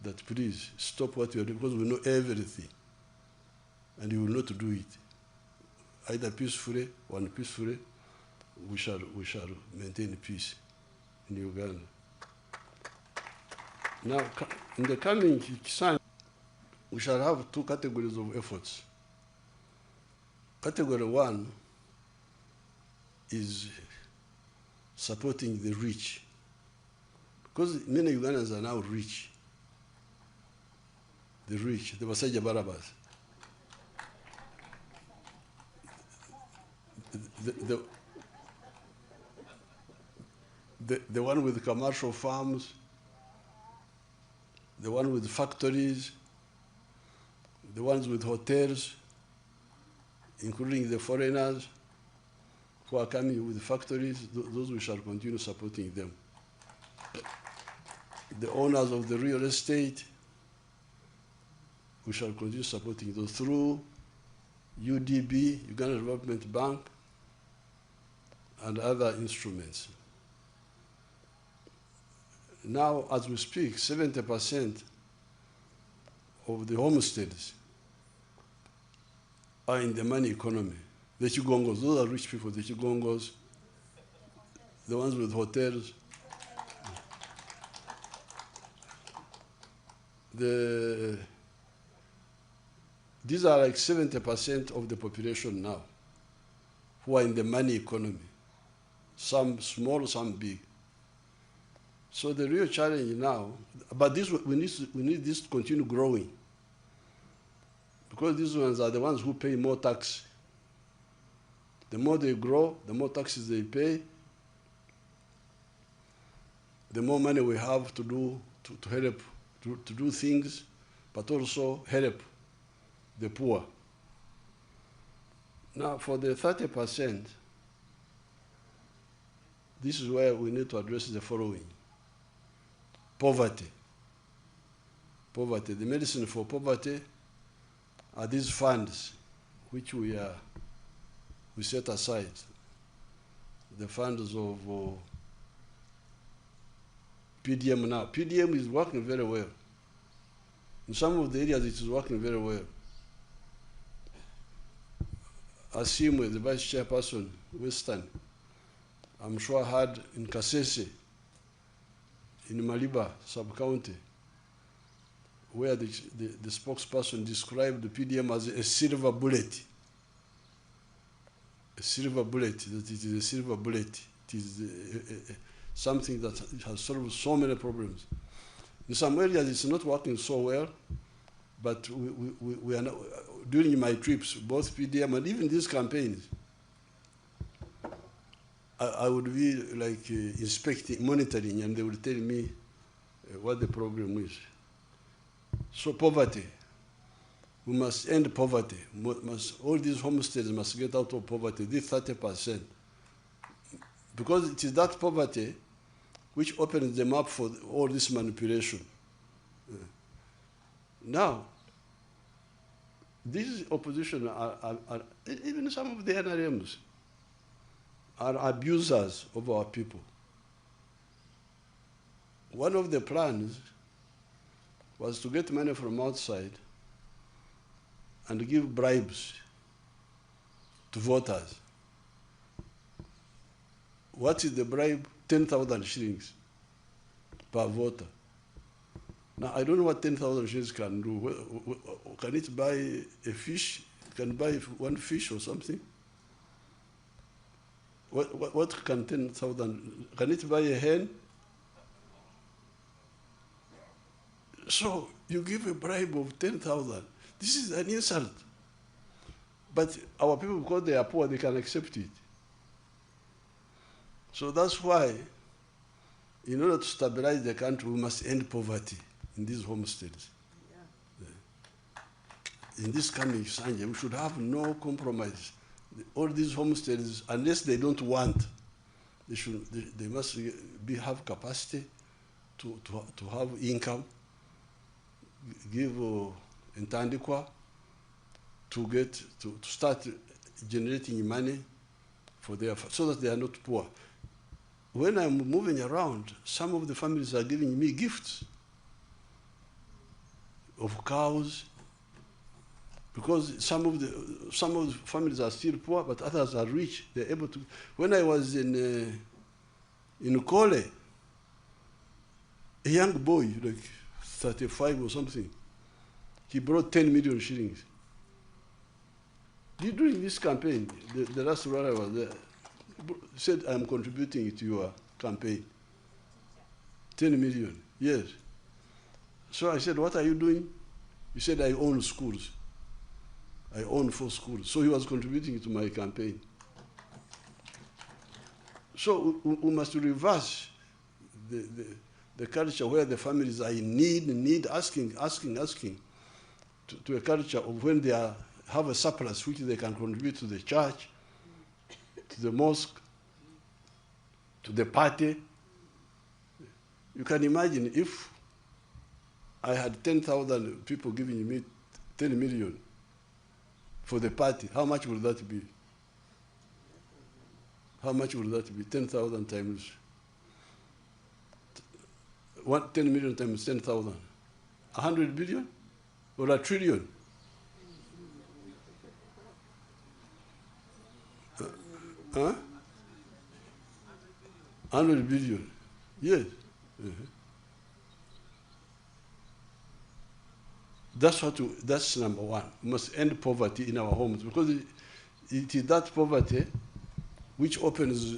that please stop what you are doing because we know everything. And you will not do it. Either peacefully or unpeacefully, we shall maintain peace in Uganda. Now, in the coming time, we shall have two categories of efforts. Category one is supporting the rich, because many Ugandans are now rich. The rich, the Basajja Barabas. The one with commercial farms, the one with factories, the ones with hotels, including the foreigners who are coming with factories, those we shall continue supporting them. The owners of the real estate, we shall continue supporting those through UDB, Uganda Development Bank, and other instruments. Now, as we speak, 70% of the homesteads are in the money economy. The Chigongos, those are rich people, the Chigongos, the ones with hotels. These are like 70% of the population now who are in the money economy. Some small, some big. So the real challenge now, but this, we need this to continue growing, because these ones are the ones who pay more tax. The more they grow, the more taxes they pay, the more money we have to do to help to do things, but also help the poor. Now, for the 30%, this is where we need to address the following. Poverty. Poverty. The medicine for poverty are these funds which we set aside. The funds of PDM now. PDM is working very well. In some of the areas, it is working very well. Asimwe, the vice chairperson, Western, I'm sure had in Kasese, in Maliba sub-county, where the spokesperson described the PDM as a silver bullet. A silver bullet, that it is a silver bullet. It is something that has solved so many problems. In some areas, it's not working so well, but we are now, during my trips, both PDM and even these campaigns, I would be like inspecting, monitoring, and they would tell me what the problem is. So poverty, we must end poverty. All these homesteads must get out of poverty, this 30%. Because it is that poverty which opens them up for all this manipulation. Now, this opposition even some of the NRMs, are abusers of our people. One of the plans was to get money from outside and give bribes to voters. What is the bribe? 10,000 shillings per voter. Now, I don't know what 10,000 shillings can do. Can it buy a fish? Can it buy one fish or something? What can 10,000, can it buy a hen? So you give a bribe of 10,000. This is an insult. But our people, because they are poor, they can accept it. So that's why, in order to stabilize the country, we must end poverty in these homesteads. Yeah. In this coming Sanje, we should have no compromise. All these homesteads, unless they don't want, they must have capacity to have income, give intandikwa to start generating money for their, so that they are not poor. When I'm moving around, some of the families are giving me gifts. of cows, because some of the families are still poor, but others are rich. They're able to. When I was in Kole, a young boy, like 35 or something, he brought 10 million shillings. During this campaign, the last one I was there, said, I'm contributing to your campaign. 10 million, yes. So I said, what are you doing? He said, I own schools. I own 4 schools. So he was contributing to my campaign. So we must reverse the culture where the families are in need, asking, to a culture of when they have a surplus which they can contribute to the church, to the mosque, to the party. You can imagine if I had 10,000 people giving me 10 million for the party, how much would that be? How much would that be? 10,000 times 10 million times 10,000. 100 billion or a trillion? Huh? 100 billion. Yes. That's number one. We must end poverty in our homes, because it is that poverty which opens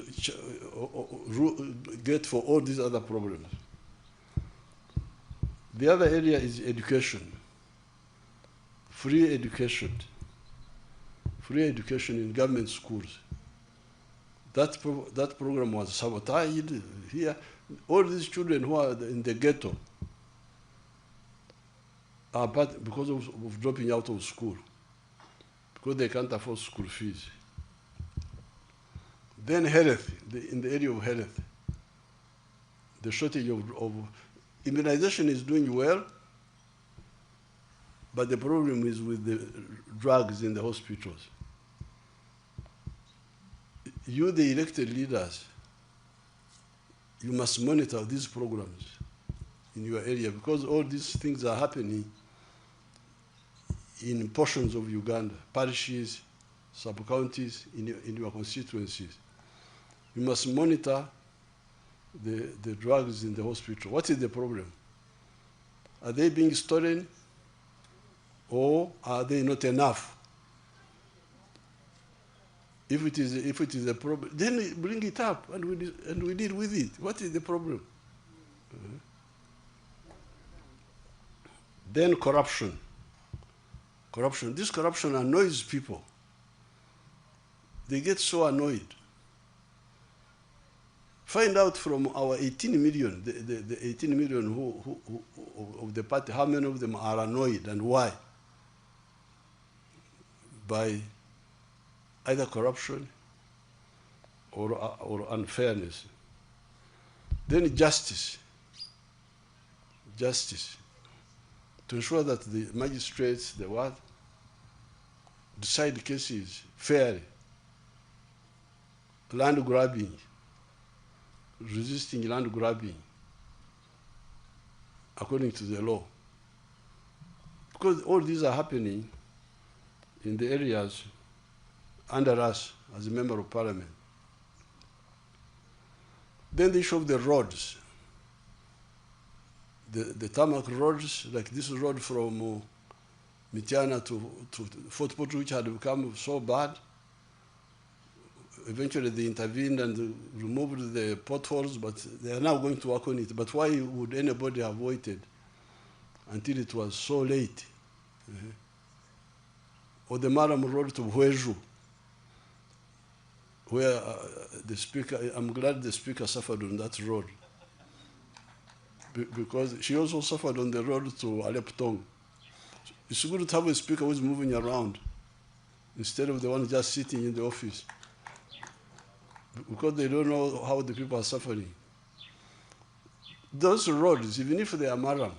gate for all these other problems. The other area is education. Free education. Free education in government schools. That program was sabotaged here. All these children who are in the ghetto are bad because of dropping out of school, because they can't afford school fees. Then health, in the area of health, the shortage of immunization is doing well, but the problem is with the drugs in the hospitals. You, the elected leaders, you must monitor these programs in your area, because all these things are happening in portions of Uganda, parishes, sub-counties, in your constituencies. You must monitor the drugs in the hospital. What is the problem? Are they being stolen, or are they not enough? If it is a problem, then bring it up and we deal with it. What is the problem? Then corruption. This corruption annoys people. They get so annoyed. Find out from our 18 million, the 18 million who of the party, how many of them are annoyed and why? By either corruption or unfairness. Then justice. To ensure that the magistrates, decide cases fairly. Land grabbing, resisting land grabbing according to the law. Because all these are happening in the areas under us as a member of parliament. Then the issue of the roads. The tarmac roads, like this road from Mityana to Fort Portal, which had become so bad. Eventually they intervened and removed the potholes, but they are now going to work on it. But why would anybody have waited until it was so late? Or the Maram Road to Hweju, where the speaker, I'm glad the speaker suffered on that road, because she also suffered on the road to Aleptong. It's good to have a speaker who's moving around instead of the one just sitting in the office, because they don't know how the people are suffering. Those roads, even if they are Maram,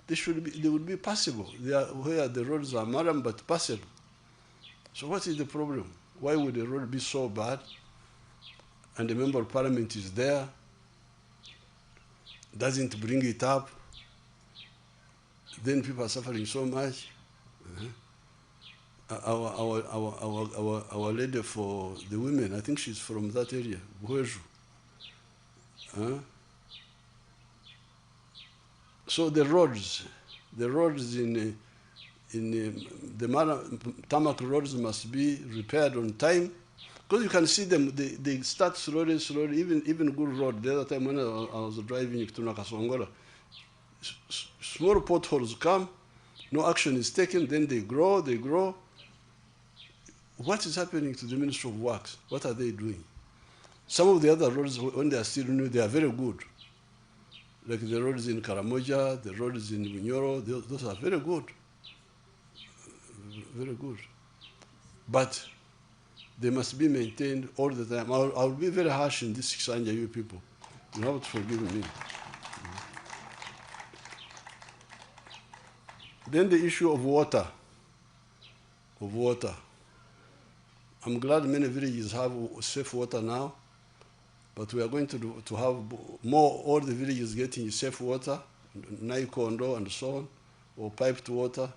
they would be passable. They are where the roads are Maram but passable. So what is the problem? Why would the road be so bad and the member of parliament is there, doesn't bring it up? then people are suffering so much. Our lady for the women, I think she's from that area, Buheju. So the roads in the tarmac roads must be repaired on time, because you can see them. They start slowly. Even good road. The other time when I was driving to Nakasongola, small potholes come, no action is taken. Then they grow. What is happening to the Ministry of Works? What are they doing? Some of the other roads, when they are still new, they are very good. Like the roads in Karamoja, the roads in Bunyoro, those are very good. Very good. But they must be maintained all the time. I'll be very harsh in this Kisanja, you people. You have to forgive me. Then the issue of water. I'm glad many villages have safe water now, but we are going to have more, all the villages getting safe water, Naikondo and so on, or piped water,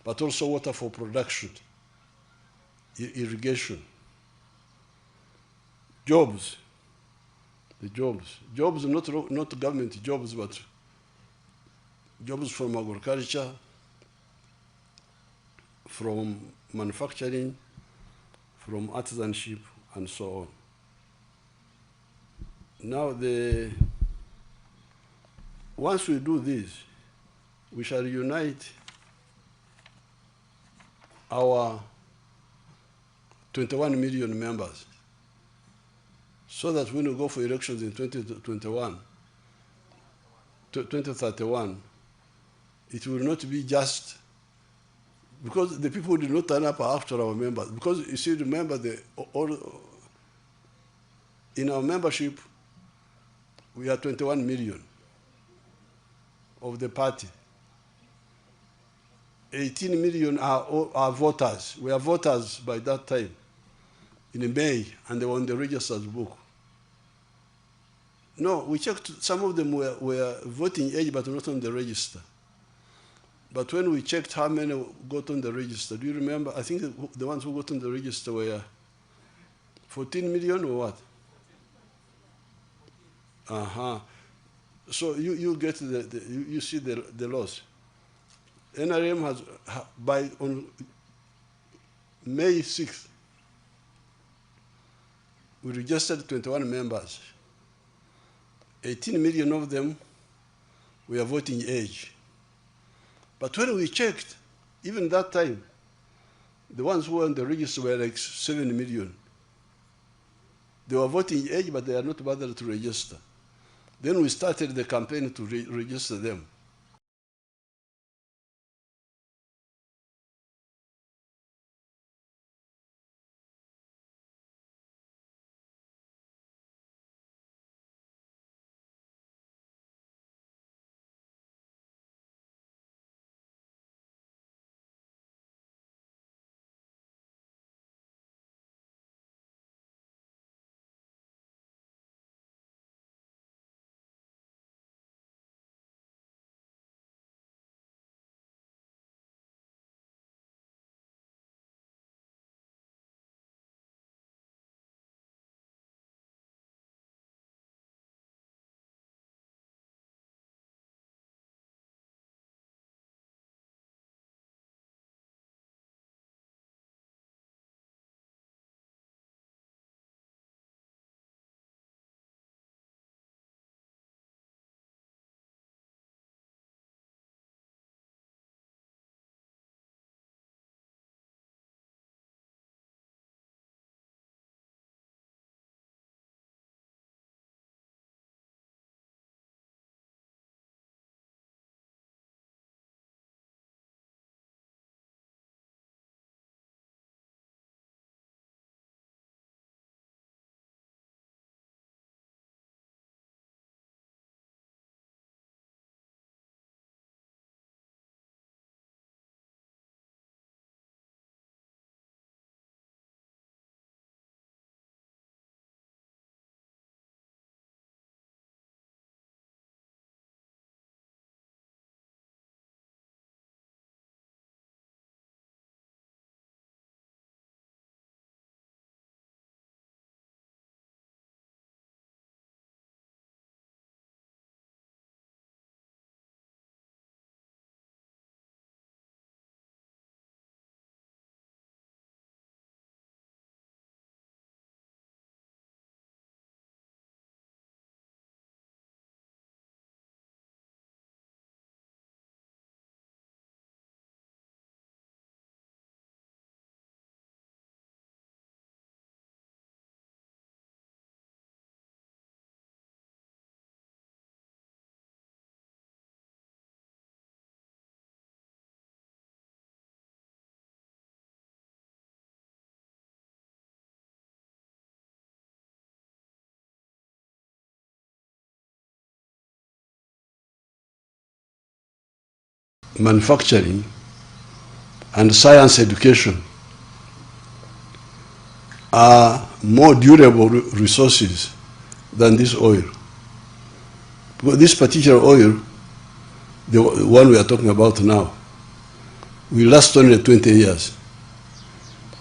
but also water for production, irrigation. Jobs, not government jobs, but jobs from agriculture, from manufacturing, from artisanship, and so on. Now, once we do this, we shall unite our 21 million members, so that when we go for elections in 2031, it will not be just because the people did not turn up after our members. Because you see, remember, in our membership, we are 21 million of the party. 18 million are voters. We are voters by that time, in May, and they were on the registered book. No, we checked, some of them were voting age, but not on the register. But when we checked how many got on the register, do you remember? I think the ones who got on the register were 14 million or what? So you get you see the loss. NRM has, on May 6th, we registered 21 members. 18 million of them were voting age. But when we checked, even that time, the ones who were on the register were like 7 million. They were voting age, but they are not bothered to register. Then we started the campaign to register them. manufacturing, and science education are more durable resources than this oil. Because this particular oil, the one we are talking about now, will last only 20 years.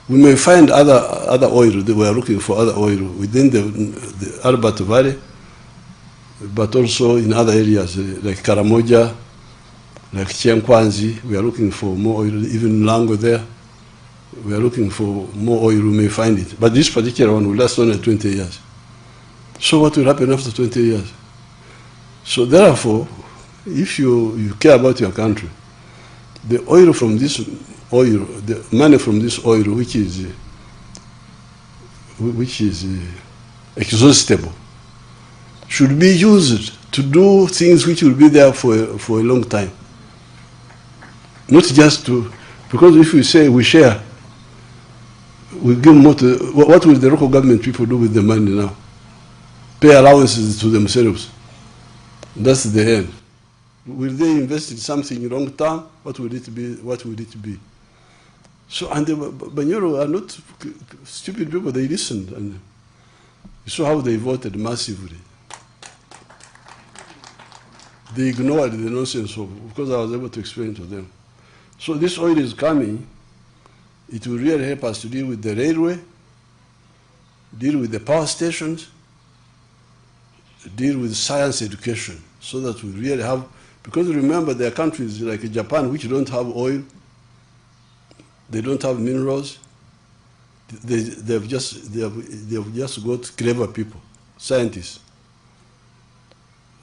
We may find other oil, we are looking for other oil within the Albert Valley, but also in other areas like Karamoja, like Chiankwanzi. We are looking for more oil, even Lango there. We are looking for more oil, we may find it. But this particular one will last only 20 years. So what will happen after 20 years? So therefore, if you care about your country, the oil from this oil, the money from this oil, which is exhaustible, should be used to do things which will be there for a long time. Not just to, because if we say we share, we give more to, what will the local government people do with the money now? Pay allowances to themselves. That's the end. Will they invest in something long term? What will it be? What will it be? So, and the Banyoro are not stupid people, they listened. And you saw how they voted massively. They ignored the nonsense because I was able to explain to them. So this oil is coming. It will really help us to deal with the railway, deal with the power stations, deal with science education, so that we really have, because remember there are countries like Japan which don't have oil, they don't have minerals, they've just got clever people, scientists,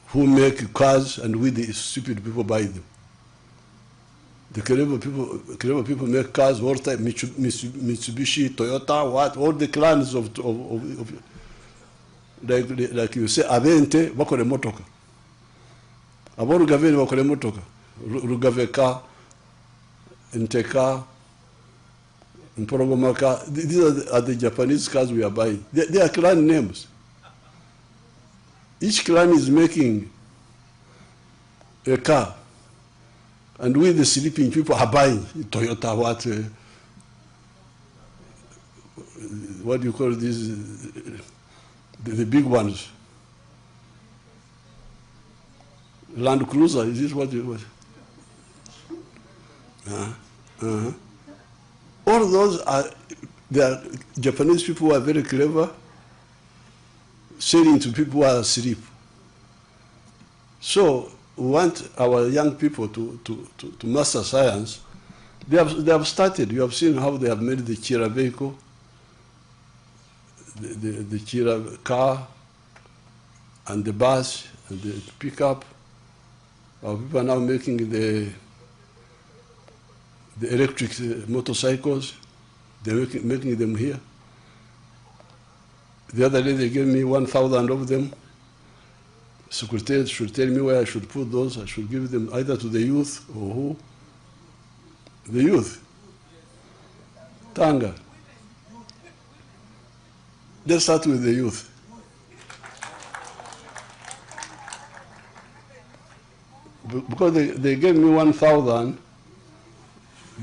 who make cars and we the stupid people buy them. The clever people make cars all the time, Mitsubishi, Toyota, all the clans of like you say, Avente, bakore motoka. Abo Rugaveni bakore motoka. Rugaveka, Nteka, Mporogomaka. These are the Japanese cars we are buying. They are clan names. Each clan is making a car. And we, the sleeping people, are buying Toyota, what do you call these, the big ones? Land Cruiser, is this what you want? All those are, they are Japanese people who are very clever, selling to people who are asleep. So, we want our young people to master science. They have started. You have seen how they have made the Chira vehicle, the Chira car, and the bus, and the pickup. Our people are now making the electric motorcycles. They're making them here. The other day they gave me 1,000 of them. Secretary should tell me where I should put those. I should give them either to the youth or who? The youth. Tanga. Let's start with the youth. Because they gave me 1,000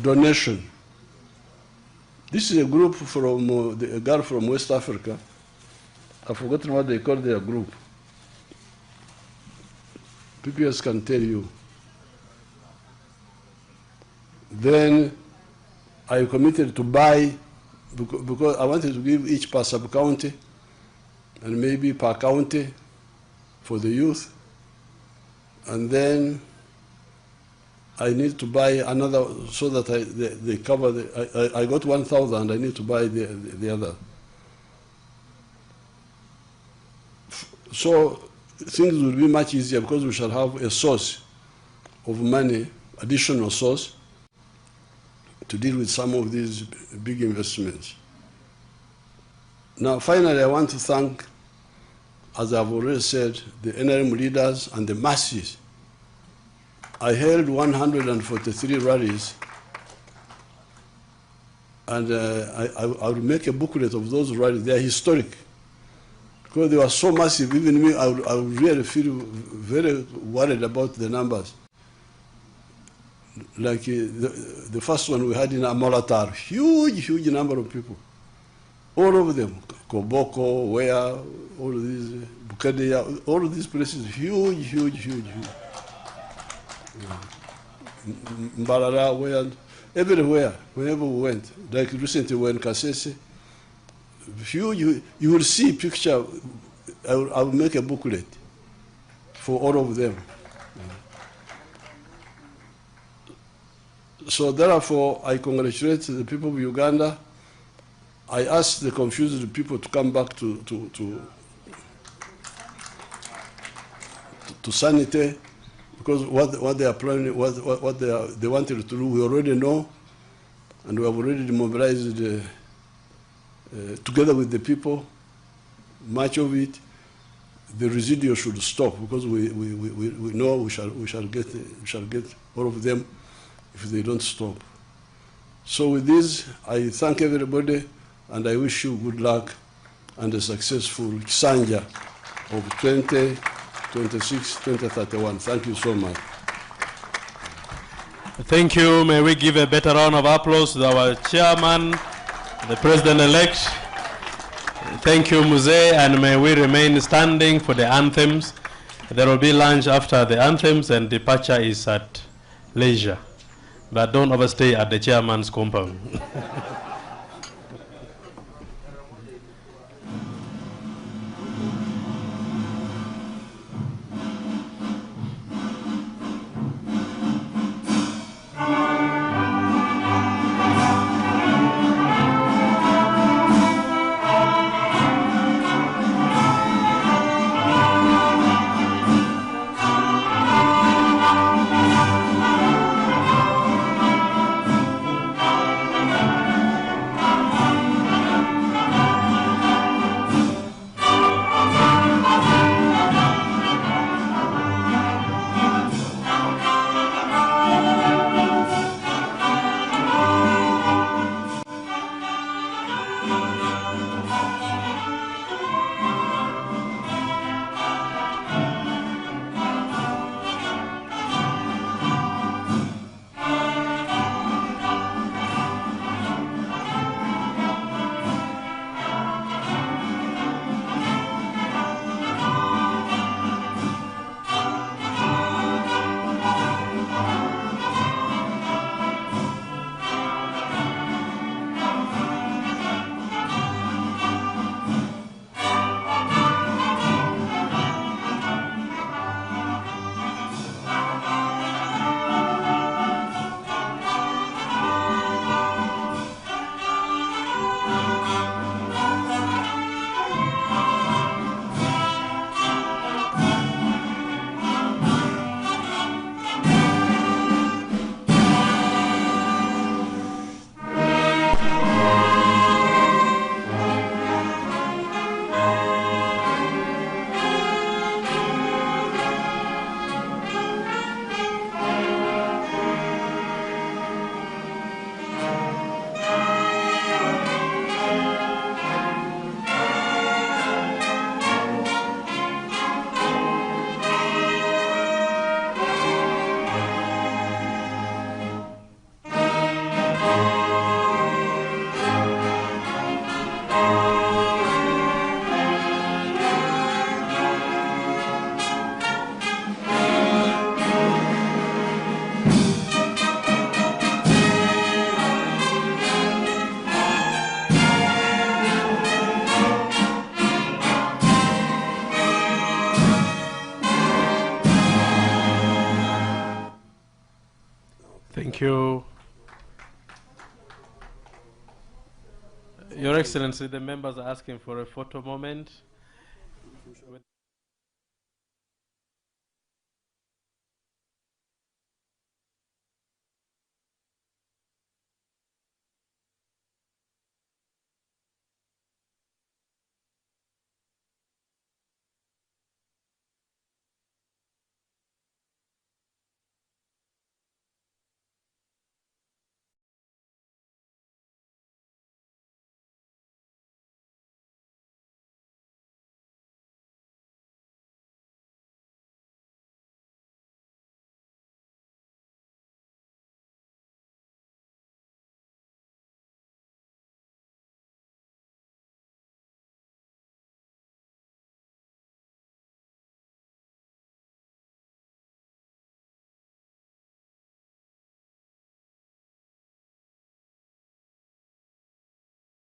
donation. This is a group from, a girl from West Africa. I've forgotten what they call their group. PPS can tell you. Then I committed to buy, because I wanted to give each per sub-county and maybe per county for the youth. And then I need to buy another so that they cover I got 1,000, I need to buy the other. So things will be much easier because we shall have a source of money, additional source, to deal with some of these big investments. Now, finally, I want to thank, as I've already said, the NRM leaders and the masses. I held 143 rallies, and I will make a booklet of those rallies. They are historic. Because they were so massive, even me, I would really feel very worried about the numbers. like the first one we had in Amolatar, huge number of people. All of them, Koboko, where, all of these, Bukadeya, all of these places, huge. Mbarara, where, everywhere, whenever we went. Like recently when Kasese, huge, you will see picture, I will make a booklet for all of them. So therefore, I congratulate the people of Uganda. I ask the confused people to come back to sanity, because what they are planning, what they wanted to do, we already know, and we have already mobilized together with the people. Much of it, the residual should stop, because we know we shall get all of them if they don't stop. So with this, I thank everybody, and I wish you good luck and a successful Kisanja of 2026, 2031. Thank you so much. Thank you. May we give a better round of applause to our chairman, the president-elect. Thank you, Muse, and may we remain standing for the anthems. There will be lunch after the anthems, and departure is at leisure. But don't overstay at the chairman's compound. Thank you. Your Excellency, the members are asking for a photo moment.